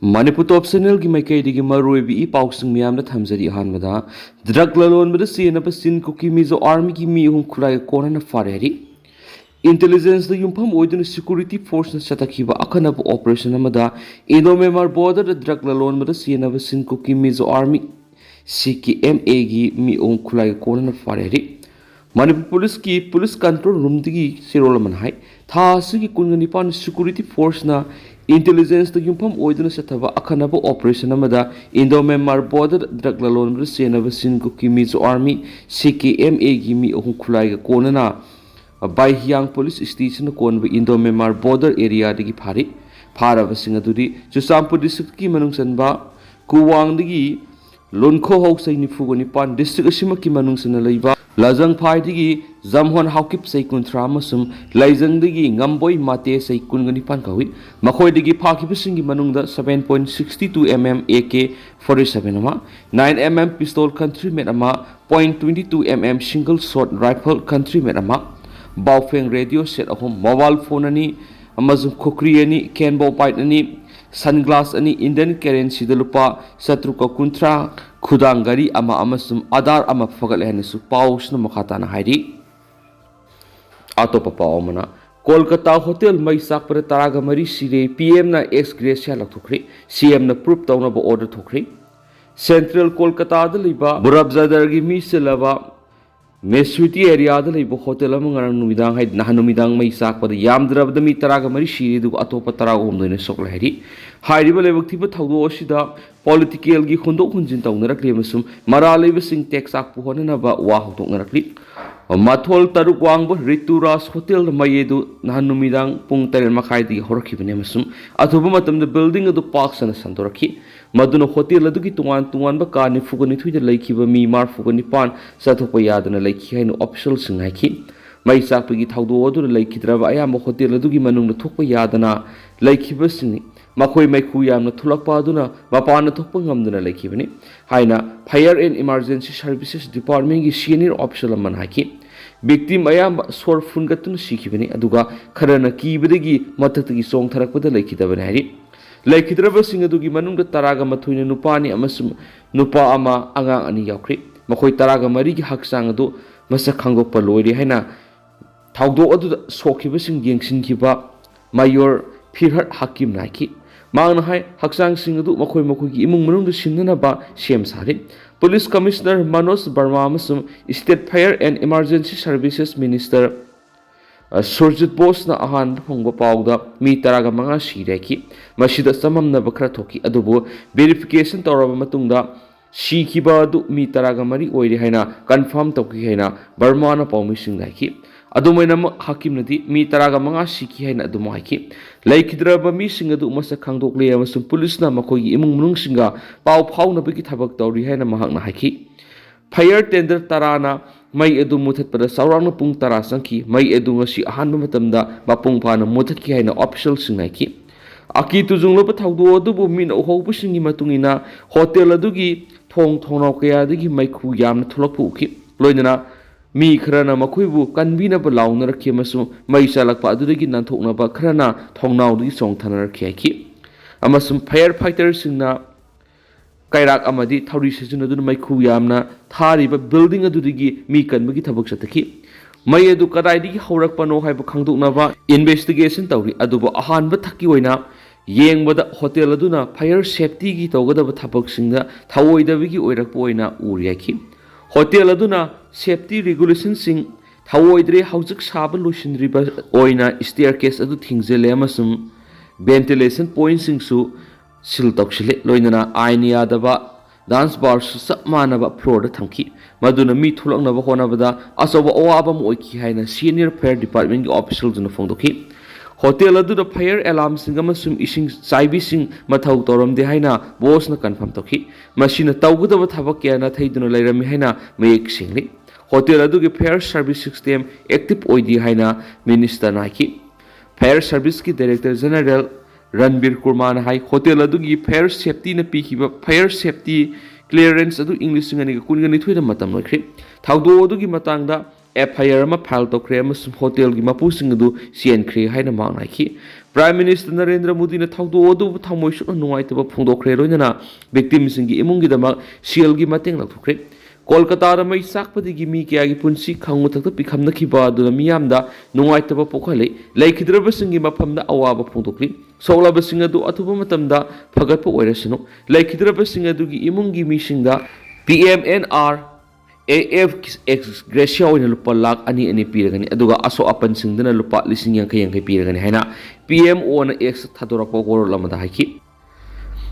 Manipur top channel की माइकैदगी मरुओइबी ई पाउसिंग मियामना थमजरी अहानबदा ड्रग ललोनबदा सिनब सिन कुकी मिजो आर्मी की मी अहुम खुलाय कोनना फारेरी इंटेलिजेंस द युमफम ओइदुन सिक्योरिटी फोर्स न चतखिबा अखनब ऑपरेशन अमदा इंडो म्यांमार बॉर्डर ड्रग ललोनबदा सिनब सिन कुकी मिजो आर्मी CKMA की मी अहुम खुलाय कोनना फारेरी मणिपुर पुलिस की पुलिस कंट्रोल रूम की सिरोलमन है था की कुनिपान सिक्योरिटी फोर्स ना इंटेलिजेंस युमफम ओइदुन चथब अखनब operation Indo Myanmar border drug ललोन चेनब सिंगु की मिजो आर्मी CKMA की मी अहुम खुलाय कोनना बाइहियांग पुलिस स्टेशन कोनब इंडो म्यांमार बॉर्डर एरिया की फारी फारबसिंग अदुदी चुचामपुर डिस्ट्रिक्ट की मनुंग चनबा कुवांगदगी लोनखो हौसै निफुगनिपान डिस्ट्रिक्ट असिमकी मनुंग चन लैबा लाजंग फाइदगी जमहोन हाउकिप सै कुंथ्रा मसुम लाइजंगदगी ngamboi mate सै कुनगनिपान कहि मखोइदगी फाकिबसिंगी मनुंगदा 7.62 mm AK-47 अमा 9 mm पिस्तौल कंट्रीमेट अमा .22 mm सिंगल शॉट राइफल कंट्रीमेट अमा बाउफेंग रेडियो सेट अहम मोबाइल फोन अनि अमजुम खुक्री अनि कैनबो पाइट अनि सनग्लास अनि इंडियन करेंसी लुपा 7.50 खुदांग गरी अमा अमसुम आधार अमा फगले हनसु पाउसना मखाताना हाइरी आतोप पावमना कोलकाता होटल मई साकपर तरागा मरी सिरे PM ना एक्स ग्रेसिया लथोखरी CM ना प्रूफ तौनब ऑर्डर थोखरी सेंट्रल कोलकाता दलिबा बुरबजादर की मी सेलबा मेसुटी एरिया दलिबा होटल अमंगरंग नुमिदांग है नहनुमिदांग मई साकपर यामद्रबद मी तरागा मरी सिरे दु अतोप तरागा होमदोने सोकला हैरी हाइरिबा लेबक्तिबा थौदो असिदा पॉलिटिकल की हुंदोक हुंजिन तौनरकली मसुम मरा लेबसिंग टेक्स आक पुहननबा वा हौदोकनरकली माथोल तरुक वांग रितुरास होटल मयेदु नहन नुमिदांग पुंग 3 मखाइदी होरखिबने मसुम अथुब मतम द बिल्डिंग अदु पार्क सन संदोरखी मदुन होटल अदुगी तुवान तुवान बा का निफुगनि थुइद लैखिबा मी मारफुगनि पान सथोप यादना लैखि हैन ऑफिशियल सिंगाइखि मई साकपगी थौदो अदु लैखिद्रबा अयाम होटल अदुगी मनुंग थोक यादना लैखिबा सिंनि मखोई मैखु यामना थुलकपा अदुना मपान थोक ngамदना लैखिबनि हाइना fire and emergency services department की सीनियर ऑफिसर मन हाइखि विक्टिम अयाम सोर फुनगतुन सिखिबनि अदुगा खरना कीबदगी मथतगी सोंगथरकपद लैखिदबनि हाइरि लैखिद्रबसिंग अदुगी मनुंग तरागा मथुइना नुपानी अमसुम नुपा अमा अंगांग अनि यावख्रि मखोई तरागा मरी की हकसांग अदु मसक खंगोप लोइरि हाइना थाउदो अदु सोखिबसिंग येंगसिनखिबा मायोर फिरहट हकीम नाइखि मांगना हाय हकसांग सिंग अदु मखोई मखोई की इमुंग मनुंग सिननबा सेम सारे पुलिस कमिश्नर मनोज वर्मा अमसुम state fire and emergency services minister Surjit Bose ना अहान होंग पाउदा मी तरागा मंगा सिरेखि मसिदा सममनब खरा थोकी अदुबो वेरिफिकेशन तौरब मतुंगदा सिखिबा अदु मी तरागा मरी ओइरि हाइना कंफर्म तौकी हाइना वर्मा ना पाउमिसिंग लाइखि अदुमैनम हाकिम नदी मी तरागा मंगा सिखि हाइना अदुम हाइखि लैखिद्रब मी सिंग अदु मसक खांदोकले अमसुम पुलिस ना मखोई इमुंग मनुंग सिंगा पाउ फाउनबगी थबक तौरि हाइना महाकना हाइखि फायर टेंडर तराना मई अदु मुथतपद सौरांग पुंग तरा संखि मई अदु ngasi अहानब मतमदा बापुंग फाना मुथतखि हाइना ऑफिशियल सिंगाइखि अकी तुजुंगलब थौदो अदुबु मिन ओहौबसिंगी मतुंगिना होटल अदुगी थोंग थोनाव कयादगी मैखु यामना थुलकपुखि लोइनना मी खरना मखुइबु कन्वीनब लाउनरखि मसु मई चालकपा अदुदगी नांथोकनबा खरना थोंगनावदगी सोंगथनरखि हाइखि अमसुम फायर फाइटर सिंगना कैराक अमदी थौरी सिजुनदुन मैखु यामना थारिबा बिल्डिंग अदुदगी मी कनबगी थबक चतखि मई अदु कदाइदगी हौरकपनो हाइब खंगदोकनबा इन्वेस्टिगेशन तौरी अदुबो अहानब थक्की ओइना येंगबदा होटल अदुना फायर सेफ्टी की तौगदब थबक सिंगदा थवोइदबगी ओइरकपो ओइना उरियाखि होटल अदुना सेफ्टी रेगुलेशन सिंग थवोइद्रे हौजक साब लोसिनरिबा ओइना स्टेयरकेस अदु थिंगजेले अमसुम वेंटिलेशन पॉइंट सिंगसु सिल तौसिले लोइनना आइन यादबा डांस बार सब मानब फ्लोर थमखि मदुना मी थुलकनब होनबदा असोब ओआबम ओइखि हाइना सीनियर फायर डिपार्टमेंट की ऑफिशियल जुन फोंदोखि होटल अदुदा फायर अलार्म सिंग अमसुम इसिंग चाइबी सिंग मथौ तौरमदे हाइना बोसना कन्फर्म तौखि मसिना तौगदब थबक केना थैदुना लैरमि हाइना मयेक सिंगलि होटल अदुगे फायर सर्विस सिस्टम एक्टिव ओइदि हाइना मिनिस्टर नाइखि फायर सर्विस की डायरेक्टर जनरल रणबीर कुमार हाई होटल अदुगी फायर सेफ्टी न पीखिबा फायर सेफ्टी क्लियरेंस अदु इंग्लिश सिंगनि कुनगनि थुइद मतम लखरि थाउदो अदुगी मतंगदा FIR फाइल तौखरे होटल की मपुसिंग अदु सियनख्रे हाइना मांगनाइखि Prime Minister Narendra Modi na thaudo thamoi su nuaitaba phongdokre loinana victim singi imungi dama shielgi mateng lathukre Kolkata mai sakpadigi mi kayagi punsi khangu thakta pikhamna khiba aduna miyamda nuaitaba pokhale laikhidraba singi mafamda awaba phongdokri soglaba singa du athuba matamda phagatpa oirasino laikhidraba singa dugi imungi mi singda PMNR AF Gracia oina lupa lak ani piragani aduga aso apan singdana lupa lising yang piragani haina PMO na X thadorapa gor lamada haiki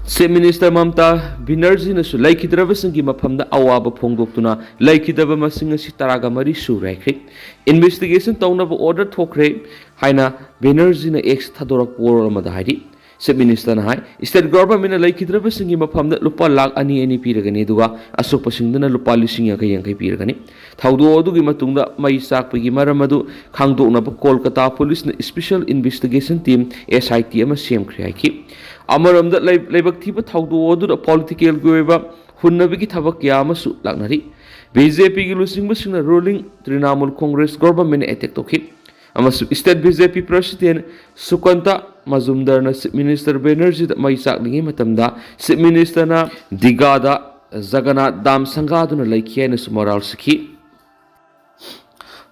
Chief Minister Mamta Banerjee na su laikhidraba singi mafamda awaba phongdoktuna laikhidaba masing si taraga mari su raikre investigation tawnaba order thokre haina Banerjee na X thadorapa gor lamada haidi Chief Minister na hai state government na laikhidraba singi mafamda lupa lak ani piragani duga asokpa singdana lupa lising yang piragani thaudo adugi matungda mai sakpagi maramadu khangdoknaba Kolkata police na special investigation team SIT ama semkhre haiki Amaramda laibak thiba thaudo aduda political goiba hunnabigi thabak yamasu laknari BJP gi lusingba singna ruling Trinamool Congress government attack tokhi amasu state BJP president Sukanta Majumdar na Chief Minister Banerjee da mai saklingi matamda Chief Minister na Digada Jagannath Dam Sangaduna laikhiya na sumaral sikhi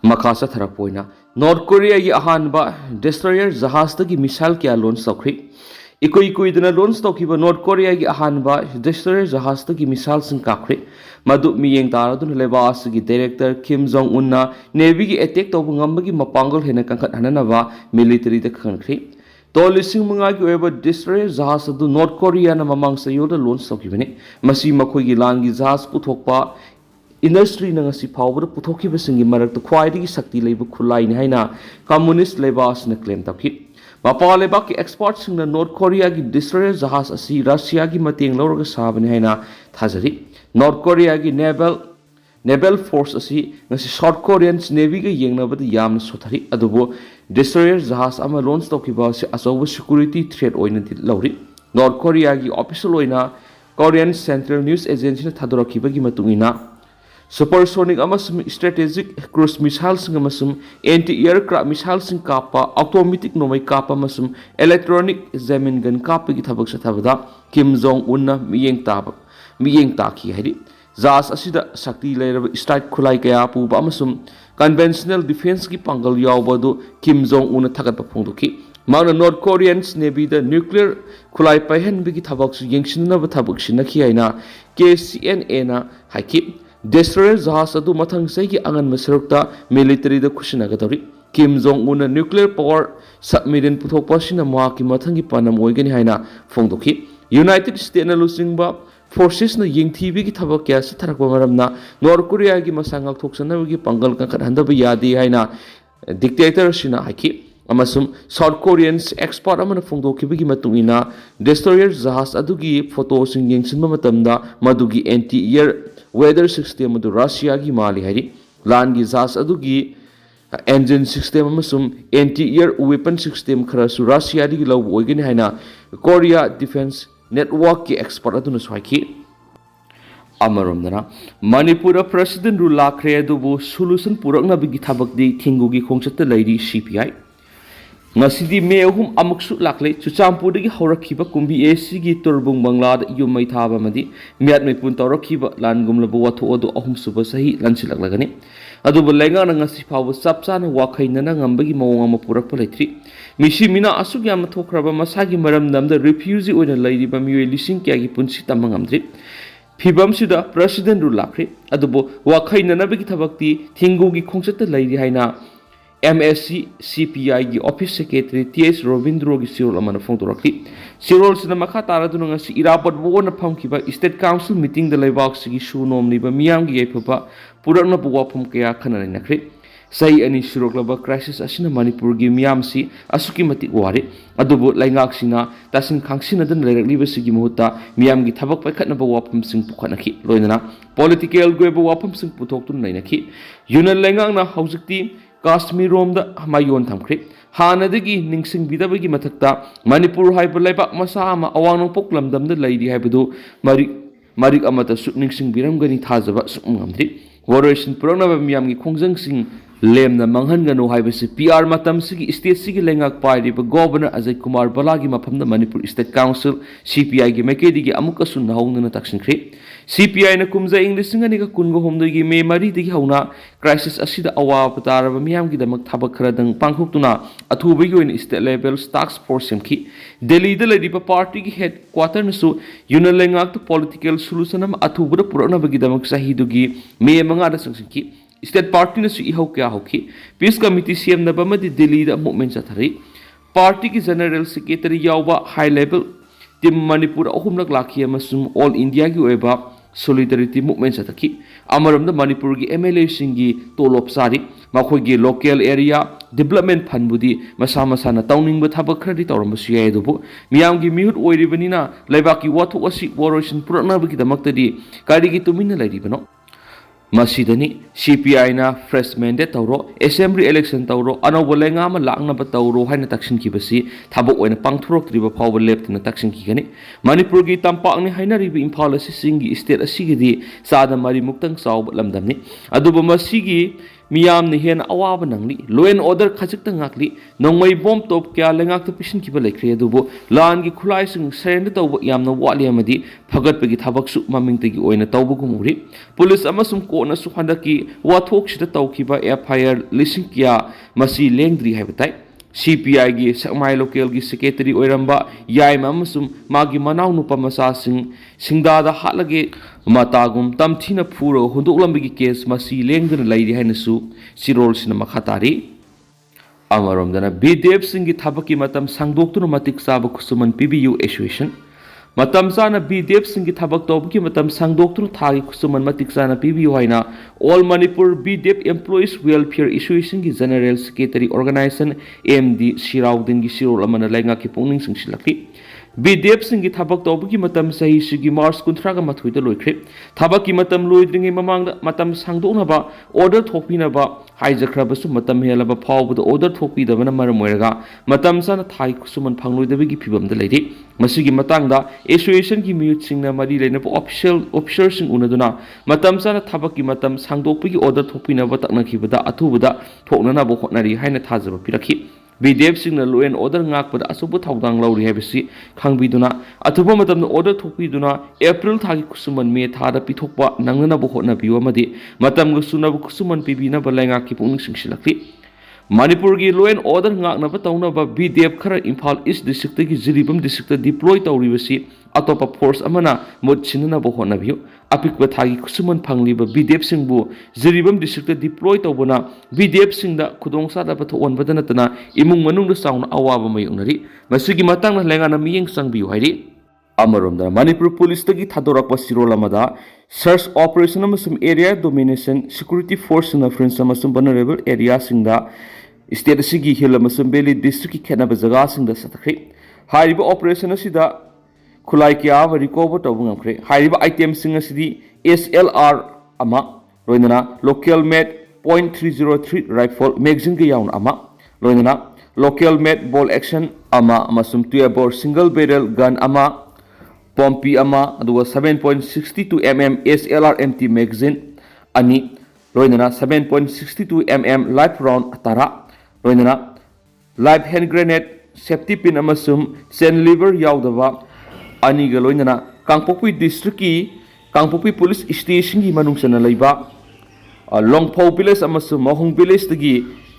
makasa tharapoina North Korea gi ahanba destroyer jahaz gi missile kya launch tokhi Ikoi dana launch tokhiba North Korea gi ahanba destroyer jahaz gi missile sing kakre madu miyeng tara dun lebas gi director Kim Jong Un na navy gi attack tobu ngambagi mapangal hena kangkhat hananaba military da khankre to lising mga gi oba destroyer jahaz du North Korea na mamang sayo da launch tokibane masi makhoi gi lan gi jahaz puthokpa industry na ngasi phawbada puthokhiba singi marak to khwaidi gi sakti leiba khulai ni haina communist lebas na claim takhi Mapaleba ki experts na North Korea ki destroyer jahaz asi Russia ki mateng lawraga sabani haina thajari North Korea ki naval force asi ngasi South Korean navy ga yengnabada yamna sothari adubo destroyer jahaz ama launch tokiba se asoba security threat oina lawri North Korea ki official oina Korean Central News Agency na thadorokiba gi matungina Supersonic amasum strategic cruise missiles amasum anti-aircraft missiles kapa automatic nomai kapa amasum electronic jamming gun kapa gi thabak sathabada Kim Jong Un na miyeng ta ki haidi jas asida sakti leiraba strike khulai kaya puba amasum conventional defense ki pangal yawbadu Kim Jong Un na thagat pa phongdoki Magna North Koreans Navy the nuclear khulai paihan bigi thabak su yengsinna ba thabak sinakhi aina KCNA na haiki Destroyer jahaz adu mathang sai ki angan masarukta military da khushinagadori Kim Jong Un na nuclear power submarine puthokpa sina ma ki mathang ki panam oigani haina phongdokhi United States na lusingba forces na yengthibi ki thabak kya sa tharakba maramna North Korea gi masangak thoksana gi pangal ka khandaba yadi haina dictator sina haki amasum South Koreans expert amana phongdokibagi matungina destroyer jahaz adugi photo sing yengsinba matamda madugi anti-air weather system adu Russia gi mali hari lan gi jahaz adugi engine system amasum anti-air weapon system khara su Russia digi law oigani haina Korea Defense Network ki expert aduna swaki Amaromdana Manipura President ru lakre adubu solution purakna bigi thabak di thingugi khongchatta lairi CPI Ngasidi me ahum amuksu lakle Chuchampurdagi haurakhiba kumbi AC gi turbung banglada yumai thaba madi miat me pun tawrakhiba langumlaba watho odu ahum suba sahi lansilaklagani adubu lenga na ngasi phawa sapchana wakhainana ngambagi mawong ama purakpa leitri misi mina asuk yam thokraba masagi maram namda refugee oina lairiba miwe lising kya gi punsi tamangamdri Phibam sida president ru lakre adubu wakhainana bagi thabakti thingu gi khongchatta lairi haina MSC CPI gi office secretary TS Robindro gi sirol amana phongdorakli sirol sina makha taraduna ngasi irapat bona phamkiba state council meeting da laibak sigi sunom niba miyam gi yaiphaba purakna buwa phum kaya khanana nakri sai ani siroklaba crisis asina Manipur gi miyam si asuki mati wari adubu laingak sina tasin khangsina dan lairakliba sigi muhutta miyam gi thabak paikhatna buwa phum sing pukhanaki loinana political goeba wa phum sing puthok tun nainaki yunal laingak na haujikti Kashmir romda hamayon thamkri hanadagi ningsing bidabagi mathakta Manipur haiba laibak masa ama awang pok lamdamda lairi haibadu marik amata su ningsing biramgani thajaba sumngamdri Waration puranaba miyamgi khongjang sing ꯂꯦꯝꯅ ꯃꯥꯡꯍꯟꯒꯅꯨ ꯍꯥꯏꯕꯁꯤ PR ꯃꯇꯝꯁꯤꯒꯤ ꯁ꯭ꯇꯦꯠꯁꯤꯒꯤ ꯂꯩꯉꯥꯛ ꯄꯥꯏꯔꯤꯕ governor ꯑꯖय Kumar ꯕꯂꯥꯒꯤ ꯃꯐꯝꯗ Manipur state council CPIꯒꯤ ꯃꯥꯏꯀꯩꯗꯒꯤ ꯑꯃꯨꯛꯀꯁꯨ ꯅꯧꯍꯧꯅꯅ ꯇꯛꯁꯤꯟꯈ꯭ꯔꯦ꯫ CPIꯅ ꯀꯨꯝꯖꯥ ꯏꯪ 2019ꯒꯤ ꯃꯦ 4ꯗꯒꯤ ꯍꯧꯅ ꯀ꯭ꯔꯥꯏꯁꯤꯁ ꯑꯁꯤꯗ ꯑꯋꯥꯕ ꯇꯥꯔꯕ ꯃꯤꯌꯥꯝꯒꯤꯗꯃꯛ ꯊꯕꯛ ꯈꯔꯗꯪ ꯄꯥꯡꯊꯣꯛꯇꯨꯅ ꯑꯊꯨꯕꯒꯤ ꯑꯣꯏꯅ ꯁ꯭ꯇꯦꯠ ꯂꯦꯚꯦꯜ ꯇꯥꯛꯁ ꯐꯣꯔꯁ ꯁꯦꯝꯈꯤ꯫ ꯗꯦꯜꯂꯤꯗ ꯂꯩꯔꯤꯕ ꯄꯥꯔꯇꯤꯒꯤ ꯍꯦꯗ ꯀ꯭ꯋꯥꯇꯔꯅꯁꯨ ꯌꯨꯅꯤꯌꯟ ꯂꯩꯉꯥꯛꯇ ꯄꯣꯂꯤꯇꯤꯀꯦꯜ ꯁꯣꯂꯨꯁꯟ ꯑꯃ ꯑꯊꯨꯕꯗ ꯄꯨꯔꯛꯅꯕꯒꯤꯗꯃꯛ ꯆꯍꯤꯗꯨꯒꯤ ꯃꯦ 5ꯗ ꯆꯪꯁꯤꯟꯈꯤ꯫ ꯁ꯭ꯇꯦꯠ ꯄꯥꯔꯇꯤꯅꯁꯨ ꯏꯍꯧ ꯀꯌꯥ ꯍꯧꯈꯤ꯫ ꯄꯤꯁ ꯀꯃꯤꯇꯤ ꯁꯦꯝꯅꯕ ꯑꯃꯗꯤ ꯗꯦꯜꯂꯤꯗ ꯃꯨꯚꯃꯦꯟꯠ ꯆꯠꯊꯔꯤ꯫ ꯄꯥꯔꯇꯤꯒꯤ ꯖꯦꯅꯔꯦꯜ ꯁꯦꯀ꯭ꯔꯦꯇꯔꯤ ꯌꯥꯎꯕ ꯍꯥꯏ ꯂꯦꯚꯦꯜ ꯇꯤꯝ ꯃꯅꯤꯄꯨꯔ 3ꯂꯛ ꯂꯥꯛꯈꯤ ꯑꯃꯁꯨꯡ ꯑꯣꯜ ꯏꯟꯗꯤꯌꯥꯒꯤ ꯑꯣꯏꯕ ꯁꯣꯂꯤꯗꯥꯔꯤꯇꯤ ꯃꯨꯚꯃꯦꯟꯠ ꯆꯠꯊꯈꯤ꯫ ꯑꯃꯔꯣꯝꯗ ꯃꯅꯤꯄꯨꯔꯒꯤ MLAꯁꯤꯡꯒꯤ ꯇꯣꯂꯣꯞ ꯆꯥꯔꯤ꯫ ꯃꯈꯣꯏꯒꯤ ꯂꯣꯀꯦꯜ ꯑꯦꯔꯤꯌꯥ ꯗꯤꯕꯦꯂꯞꯃꯦꯟꯠ ꯐꯟꯕꯨꯗꯤ ꯃꯁꯥ ꯃꯁꯥꯅ ꯇꯧꯅꯤꯡꯕ ꯊꯕꯛ ꯈꯔꯗꯤ ꯇꯧꯔꯝꯕꯁꯨ ꯌꯥꯏ, ꯑꯗꯨꯕꯨ ꯃꯤꯌꯥꯝꯒꯤ ꯃꯤꯍꯨꯠ ꯑꯣꯏꯔꯤꯕꯅꯤꯅ ꯂꯩꯕꯥꯛꯀꯤ ꯋꯥꯊꯣꯛ ꯑꯁꯤ ꯋꯥꯔꯣꯏꯁꯤꯟ ꯄꯨꯔꯛꯅꯕꯒꯤꯗꯃꯛꯇꯗꯤ ꯀꯔꯤꯒꯤ ꯇꯨꯃꯤꯟꯅ ꯂꯩꯔꯤꯕꯅꯣ? ꯃꯁꯤꯗꯅꯤ CPIꯅ ꯐ꯭ꯔꯦꯁ ꯃꯦꯟꯗꯦꯠ ꯇꯧꯔꯣ, ꯑꯦꯁꯦꯝꯕ꯭ꯂꯤ ꯏꯂꯦꯛꯁꯟ ꯇꯧꯔꯣ, ꯑꯅꯧꯕ ꯂꯩꯉꯥꯛ ꯑꯃ ꯂꯥꯛꯅꯕ ꯇꯧꯔꯣ ꯍꯥꯏꯅ ꯇꯛꯁꯤꯟꯈꯤꯕꯁꯤ ꯊꯕꯛ ꯑꯣꯏꯅ ꯄꯥꯡꯊꯣꯔꯛꯇ꯭ꯔꯤꯕ ꯐꯥꯎꯕ ꯂꯦꯞꯇꯅ ꯇꯛꯁꯤꯟꯈꯤꯒꯅꯤ꯫ ꯃꯅꯤꯄꯨꯔꯒꯤ ꯇꯝꯄꯥꯛꯅꯤ ꯍꯥꯏꯅꯔꯤꯕ ꯏꯝꯐꯥꯜ ꯑꯁꯤ ꯆꯤꯡꯒꯤ ꯁ꯭ꯇꯦꯠ ꯑꯁꯤꯒꯤꯗꯤ ꯆꯥꯗ 4ꯃꯨꯛꯇꯪ ꯆꯥꯎꯕ ꯂꯝꯗꯝꯅꯤ꯫ ꯑꯗꯨꯕꯨ ꯃꯁꯤꯒꯤ ꯃꯤꯌꯥꯝꯅ ꯍꯦꯟꯅ ꯑꯋꯥꯕ ꯅꯪꯂꯤ꯫ Law and order ꯈꯖꯤꯛꯇ ꯉꯥꯛꯂꯤ꯫ ꯅꯣꯡꯃꯩ ꯕꯣꯝ ꯇꯣꯞ ꯀꯌꯥ ꯂꯩꯉꯥꯛꯇ ꯄꯤꯁꯤꯟꯈꯤꯕ ꯂꯩꯈ꯭ꯔꯦ, ꯑꯗꯨꯕꯨ ꯂꯥꯟꯒꯤ ꯈꯨꯠꯂꯥꯏꯁꯤꯡ ꯁꯔꯦꯟꯗꯔ ꯇꯧꯕ ꯌꯥꯝꯅ ꯋꯥꯠꯂꯤ ꯑꯃꯗꯤ ꯐꯒꯠꯄꯒꯤ ꯊꯕꯛꯁꯨ ꯃꯃꯤꯡꯇꯒꯤ ꯑꯣꯏꯅ ꯇꯧꯕꯒꯨꯝ ꯎꯔꯤ꯫ ꯄꯨꯂꯤꯁ ꯑꯃꯁꯨꯡ ꯀꯣꯔꯠꯅꯁꯨ ꯍꯟꯗꯛꯀꯤ ꯋꯥꯊꯣꯛꯁꯤꯗ ꯇꯧꯈꯤꯕ FIR ꯂꯤꯁꯤꯡ ꯀꯌꯥ ꯃꯁꯤ ꯂꯦꯡꯗ꯭ꯔꯤ ꯍꯥꯏꯕ ꯇꯥꯏ꯫ CPIꯒꯤ ꯁꯦꯛꯃꯥꯏ ꯂꯣꯀꯦꯜꯒꯤ ꯁꯦꯀ꯭ꯔꯦꯇꯔꯤ ꯑꯣꯏꯔꯝꯕ ꯌꯥꯏꯃ ꯑꯃꯁꯨꯡ ꯃꯥꯒꯤ ꯃꯅꯥꯎꯅꯨꯄꯥ ꯃꯆꯥꯁꯤꯡ ꯁꯤꯡꯗꯥꯗ ꯍꯥꯠꯂꯒꯦ ꯃꯇꯥꯒꯨꯝ ꯇꯝꯊꯤꯅ ꯐꯨꯔꯒ ꯍꯨꯟꯗꯣꯛꯂꯝꯕꯒꯤ ꯀꯦꯁ ꯃꯁꯤ ꯂꯦꯡꯗꯅ ꯂꯩꯔꯤ ꯍꯥꯏꯅꯁꯨ ꯆꯤꯔꯣꯜꯁꯤꯅ ꯃꯈꯥ ꯇꯥꯔꯤ꯫ ꯑꯃꯔꯣꯝꯗꯅ BDFꯁꯤꯡꯒꯤ ꯊꯕꯛꯀꯤ ꯃꯇꯝ ꯁꯥꯡꯗꯣꯛꯇꯨꯅ ꯃꯇꯤꯛ ꯆꯥꯕ ꯈꯨꯠꯁꯨꯃꯟ ꯄꯤꯕꯤꯌꯨ ꯑꯦꯁꯣꯁꯤꯌꯦꯁꯟ꯫ ꯃꯇꯝ ꯆꯥꯅ BDFꯁꯤꯡꯒꯤ ꯊꯕꯛ ꯇꯧꯕꯒꯤꯃꯇꯝ ꯁꯥꯡꯗꯣꯛꯇꯨꯅ ꯊꯥꯒꯤ ꯈꯨꯠꯁꯨꯃꯟ ꯃꯇꯤꯛ ꯆꯥꯅ ꯄꯤꯕꯤꯌꯨ ꯍꯥꯏꯅ all Manipur BDF employees welfare ꯑꯦꯁꯣꯁꯤꯌꯦꯁꯟꯒꯤ ꯖꯦꯅꯔꯦꯜ ꯁꯦꯀ꯭ꯔꯦꯇꯔꯤ ꯑꯣꯔꯒꯅꯥꯏꯖꯦꯁꯟ MD ꯁꯤꯔꯥꯎꯗꯤꯟꯒꯤ ꯁꯤꯔꯣꯜ ꯑꯃꯅ ꯂꯩꯉꯥꯛꯀꯤ ꯄꯨꯛꯅꯤꯡ ꯆꯤꯡꯁꯤꯜꯂꯛꯈꯤ꯫ BDFꯁꯤꯡꯒꯤ ꯊꯕꯛ ꯇꯧꯕꯒꯤ ꯃꯇꯝ ꯆꯍꯤꯁꯤꯒꯤ ꯃꯥꯔꯆ 31ꯗ ꯂꯣꯏꯈ꯭ꯔꯦ꯫ ꯊꯕꯛꯀꯤ ꯃꯇꯝ ꯂꯣꯏꯗ꯭ꯔꯤꯉꯩ ꯃꯃꯥꯡꯗ ꯃꯇꯝ ꯁꯥꯡꯗꯣꯛꯅꯕ ꯑꯣꯔꯗꯔ ꯊꯣꯛꯄꯤꯅꯕ ꯍꯥꯏꯖꯈ꯭ꯔꯕꯁꯨ ꯃꯇꯝ ꯍꯦꯜꯂꯕ ꯐꯥꯎꯕꯗ ꯑꯣꯔꯗꯔ ꯊꯣꯛꯄꯤꯗꯕꯅ ꯃꯔꯝ ꯑꯣꯏꯔꯒ ꯃꯇꯝ ꯆꯥꯅ ꯊꯥꯒꯤ ꯈꯨꯠꯁꯨꯃꯟ ꯐꯪꯂꯣꯏꯗꯕꯒꯤ ꯐꯤꯚꯝꯗ ꯂꯩꯔꯤ꯫ ꯃꯁꯤꯒꯤ ꯃꯇꯥꯡꯗ ꯑꯦꯁꯣꯁꯤꯌꯦꯁꯟꯒꯤ ꯃꯤꯍꯨꯠꯁꯤꯡꯅ ꯃꯔꯤ ꯂꯩꯅꯕ ꯑꯣꯐꯤꯁꯔꯁꯤꯡ ꯎꯅꯗꯨꯅ ꯃꯇꯝ ꯆꯥꯅ ꯊꯕꯛꯀꯤ ꯃꯇꯝ ꯁꯥꯡꯗꯣꯛꯄꯒꯤ ꯑꯣꯔꯗꯔ ꯊꯣꯛꯄꯤꯅꯕ ꯇꯛꯅꯈꯤꯕꯗ ꯑꯊꯨꯕꯗ ꯊꯣꯛꯅꯅꯕ ꯍꯣꯠꯅꯔꯤ ꯍꯥꯏꯅ ꯊꯥꯖꯕ ꯄꯤꯔꯛꯈꯤ꯫ BDFꯁꯤꯡꯅ ꯂꯣ ꯑꯦꯟ ꯑꯣꯔꯗꯔ ꯉꯥꯛꯄꯗ ꯑꯆꯧꯕ ꯊꯧꯗꯥꯡ ꯂꯧꯔꯤ ꯍꯥꯏꯕꯁꯤ ꯈꯪꯕꯤꯗꯨꯅ ꯑꯊꯨꯕ ꯃꯇꯝꯗ ꯑꯣꯔꯗꯔ ꯊꯣꯛꯄꯤꯗꯨꯅ ꯑꯦꯄ꯭ꯔꯤꯜ ꯊꯥꯒꯤ ꯈꯨꯠꯁꯨꯃꯟ ꯃꯦ ꯊꯥꯗ ꯄꯤꯊꯣꯛꯄ ꯅꯪꯅꯅꯕ ꯍꯣꯠꯅꯕꯤꯌꯨ ꯑꯃꯗꯤ ꯃꯇꯝꯒ ꯆꯨꯅꯕ ꯈꯨꯠꯁꯨꯃꯟ ꯄꯤꯕꯤꯅꯕ ꯂꯩꯉꯥꯛꯀꯤ ꯄꯨꯛꯅꯤꯡ ꯆꯤꯡꯁꯤꯜꯂꯛꯂꯤ꯫ ꯃꯅꯤꯄꯨꯔꯒꯤ ꯂꯣ ꯑꯦꯟ ꯑꯣꯔꯗꯔ ꯉꯥꯛꯅꯕ ꯇꯧꯅꯕ BDF ꯈꯔ ꯏꯝꯐꯥꯜ ꯏꯁ ꯗꯤꯁꯇ꯭ꯔꯤꯛꯇꯒꯤ ꯖꯤꯔꯤꯕꯥꯝ ꯗꯤꯁꯇ꯭ꯔꯤꯛꯇ ꯗꯤꯄ꯭ꯂꯣꯏ ꯇꯧꯔꯤꯕꯁꯤ ꯑꯇꯣꯞꯄ ꯐꯣꯔꯁ ꯑꯃꯅ ꯃꯍꯨꯠ ꯁꯤꯟꯅꯅꯕ ꯍꯣꯠꯅꯕꯤꯌꯨ꯫ ꯑꯄꯤꯛꯄ ꯊꯥꯒꯤ ꯈꯨꯠꯁꯨꯃꯟ ꯐꯪꯂꯤꯕ BDFꯁꯤꯡꯕు ꯖꯤꯔꯤꯕꯥꯝ ꯗꯤꯁꯇ꯭ꯔꯤꯛꯇ ꯗꯤꯄ꯭ꯂꯣꯏ ꯇꯧꯕꯅ BDFꯁꯤꯡꯗ ꯈꯨꯗꯣꯡꯆꯥꯗꯕ ꯊꯣꯛꯍꯟꯕꯗ ꯅꯠꯇꯅ ꯏꯃꯨꯡ ꯃꯅꯨꯡꯗ ꯆꯥꯎꯅ ꯑꯋꯥꯕ ꯃꯥꯌꯣꯛꯅꯔꯤ꯫ ꯃꯁꯤꯒꯤ ꯃꯇꯥꯡꯗ ꯂꯩꯉꯥꯛꯅ ꯃꯤꯠꯌꯦꯡ ꯆꯪꯕꯤꯌꯨ ꯍꯥꯏꯔꯤ꯫ ꯑꯃꯔꯣꯝꯗ ꯃꯅꯤꯄꯨꯔ ꯄꯨꯂꯤꯁꯇꯒꯤ ꯊꯥꯗꯣꯔꯛꯄ ꯆꯤꯔꯣꯜ ꯑꯃꯗ ꯁꯔꯆ ꯑꯣꯄꯔꯦꯁꯟ ꯑꯃꯁꯨꯡ ꯑꯦꯔꯤꯌꯥ ꯗꯣꯃꯤꯅꯦꯁꯟ ꯁꯦꯀ꯭ꯌꯨꯔꯤꯇꯤ ꯐꯣꯔꯁꯁꯤꯡꯅ ꯐ꯭ꯔꯤꯟꯖ ꯑꯃꯁꯨꯡ ꯚꯜꯅꯔꯦꯕꯜ ꯑꯦꯔꯤꯌꯥꯁꯤꯡꯗ ꯁ꯭ꯇꯦꯠ ꯑꯁꯤꯒꯤ ꯍꯤꯜ ꯑꯃꯁꯨꯡ ꯚꯦꯂꯤ ꯗꯤꯁꯇ꯭ꯔꯤꯛꯀꯤ ꯈꯦꯠꯅꯕ ꯖꯒꯥꯁꯤꯡꯗ ꯆꯠꯊꯈ꯭ꯔꯦ꯫ ꯍꯥꯏꯔꯤꯕ ꯑꯣꯄꯔꯦꯁꯟ ꯑꯁꯤꯗ ꯈꯨꯠꯂꯥꯏ ꯀꯌꯥ ꯑꯃ ꯔꯤꯀꯣꯚꯔ ꯇꯧꯕ ꯉꯝꯈ꯭ꯔꯦ꯫ ꯍꯥꯏꯔꯤꯕ ꯑꯥꯏꯇꯦꯝꯁꯤꯡ ꯑꯁꯤꯗꯤ SLR ꯑꯃ, ꯂꯣꯏꯅꯅ ꯂꯣꯀꯦꯜ ꯃꯦꯗ .303 ꯔꯥꯏꯐꯜ ꯃꯦꯒꯖꯤꯟꯒ ꯌꯥꯎꯅ ꯑꯃ, ꯂꯣꯏꯅꯅ ꯂꯣꯀꯦल मेड बॉल एक्शन अमा अमसुम 12 बोर सिंगल बैरल गन अमा पॉम्पी अमा अदुगा 7.62 mm SLR empty magazine अनि लोइनना 7.62 mm लाइफ राउंड तारा लोइनना life hand grenade safety pin अमसुम चेन लीवर यावदबा अनि ग लोइनना कांगपोक्पी डिस्ट्रिक्ट की कांगपोक्पी पुलिस स्टेशन की मनुंगसना लैबा लोंगफौ विलेज अमसुम मोहंग विलेज तगी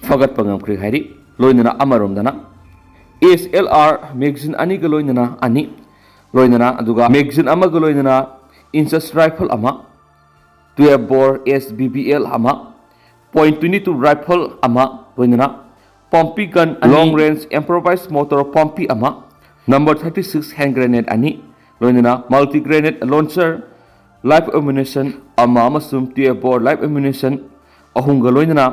फगत पंगमख्रे हाइरि लोइनना अमरोमदना SLR मैगजीन अनि ग लोइनना अनि लोइनना अदुगा मैगजीन अमा ग लोइनना इंचस राइफल अमा 12 बोर SBBL अमा .22 राइफल अमा लोइनना पम्पी gun long range improvise mortar पम्पी अमा नंबर 36 हैंड ग्रेनेड अनि लोइनना multi grenade launcher life ammunition अमा अमसुम 12 बोर लाइफ एम्युनिशन अहुम ग लोइनना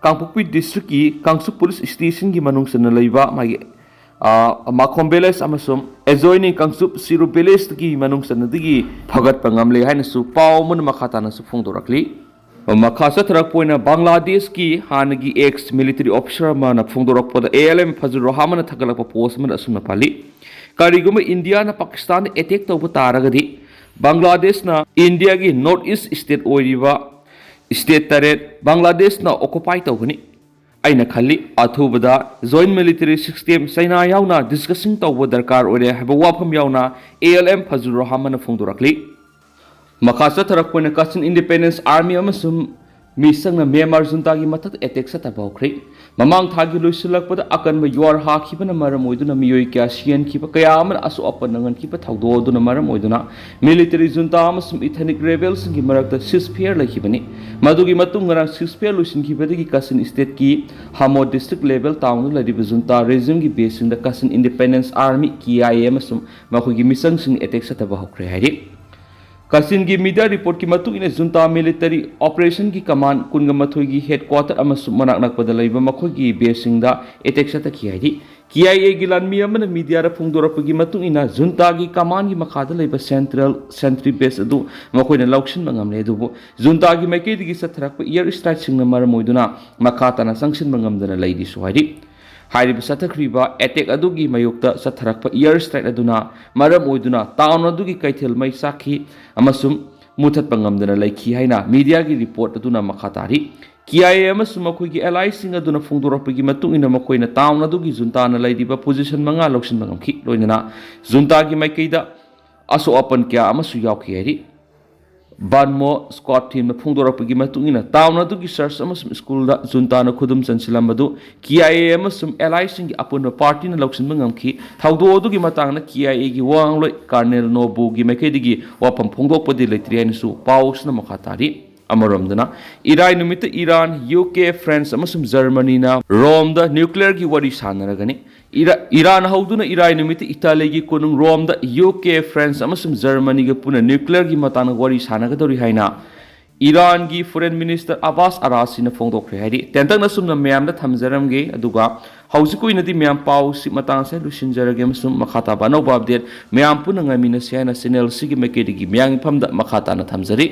कांगपोक्पी डिस्ट्रिक्ट की कांगसु पुलिस स्टेशन की मनुंगसना लैबा मागे माखोम विलेज अमसुम एजॉइनिंग कांगसुप सिरु विलेज की मनुंगसनदगी फगत पंगमले हाइनसु पावमन मखातानसु फोंदोरकली मखा चथरकपोइना बांग्लादेश की हानगी एक्स मिलिटरी ऑफिसर माना फोंदोरकपद ALM फजुर रोहामन थगलप पोस्ट मन असुम पाली करिगुम इंडिया ना पाकिस्तान अटैक तौब तारगदी बांग्लादेश ना इंडिया की नॉर्थ ईस्ट स्टेट ओइरिबा स्टेट तरेट बांग्लादेश ऑक्युपाई तौगनी अना खली अथुबदा जॉइंट मिलिटरी सिस्टम चाइना यावना डिस्कसिंग तौब दरकार ओरे हब वाफम यावना ALM फजुर रहमान फोंदोरकली मखा चथरकपन कचिन इंडिपेंडेंस आर्मी अमसुम मिसंग म्यांमार जुंता की मथक एटेक सतबौख्री ममांग थागी लुइसलकपद अकन युआर हाखिबन मरम ओइदुना मियोय क्या सियन खिब कया अमन असु अपन नंगन खिब थौदोदुना मरम ओइदुना मिलिटरी जुंता अमसुम इथनिक रेबेल्स की मरकत सिसफियर लखिबनी मदुगी मतुंगना सिसफियर लुइसिनखिबदगी कसिन स्टेट की हामो डिस्ट्रिक्ट लेवल टाउन लदिब जुंता रेजिम की बेसिंग द कसिन इंडिपेंडेंस आर्मी KIA अमसुम मखोगी मिसंग सिंग एटेक सतबौख्री हाइरि कसिन की मीडिया रिपोर्ट की मतुगिने जुंता मिलिटरी ऑपरेशन की कमान कुनगमथोई की हेडक्वार्टर अमसुम मनाक नकपद लैब मखोगी बेसिंग द एटेक सतखि हाइरि KIA की लानमी अमन मीडिया रा फोंदोरपगी मतुगिना जुंता की कमान की मखाद लैब सेंट्रल सेंट्री बेस अदु मखोइना लौक्सिन मंगमले दुबो जुंता की मैकेदगी सथरक एयर स्ट्राइक सिंग मरम मोइदुना मखाताना संगसिन मंगमदना लैदि सुहाइरि हाइरिब सथख्रीबा एटेक अदुगी मयुक्त सथरक एयर स्ट्राइक अदुना मरम ओइदुना टाउन अदुगी कैथेल मै साखी अमसुम मुथत पंगमदना लैखी हाइना मीडिया की रिपोर्ट अदुना मखातारी KIA अमसुम मखोइगी एलाइसिंग अदुना फोंदोरपगी मतुंगिना मखोइना टाउन अदुगी जुंताना लैदिबा पोजीशन मंगा लौक्सिन मंगमखी लोइनना जुंता की मैकेदा असो अपन क्या अमसु यावखी हाइरि बानमो स्क्वाड टीम फोंदोरपगी मतुंगिना टाउन अदुगी सर्च अमसुम स्कूल दा जुंताना खुदुम चनसिलमबदु KIA अमसुम एलाइसिंग अपुन पार्टी न लौक्सिन मंगमखी थौदो अदुगी मतंगना KIA की वांगलोय कर्नल नोबु की मैकेदिगी वाफम फोंदोकपदि लेत्रि हाइनसु पाउसना मखातारी अमरमदना इराय नुमित ईरान UK फ्रांस अमसुम जर्मनी ना रोम द न्यूक्लियर की वरी सानरगनी ईरान हौदुना इराय नुमित इटाली की कोनुंग रोम द UK फ्रांस अमसुम जर्मनी के पुना न्यूक्लियर की मताना वरी सानगदोरी हाइना ईरान की फॉरेन मिनिस्टर अब्बास अरासी ने फोंदोखरे हाइरि तेंतंगना सुमना म्यामदा थमजरमगे अदुगा हौजिकुइनदि म्याम पाउ सि मतांग से लुसिनजरगे मसुम मखाता बानो अपडेट म्याम पुना ngami na siana channel sigi mekedigi म्यांग फमदा मखाता ना थमजरी।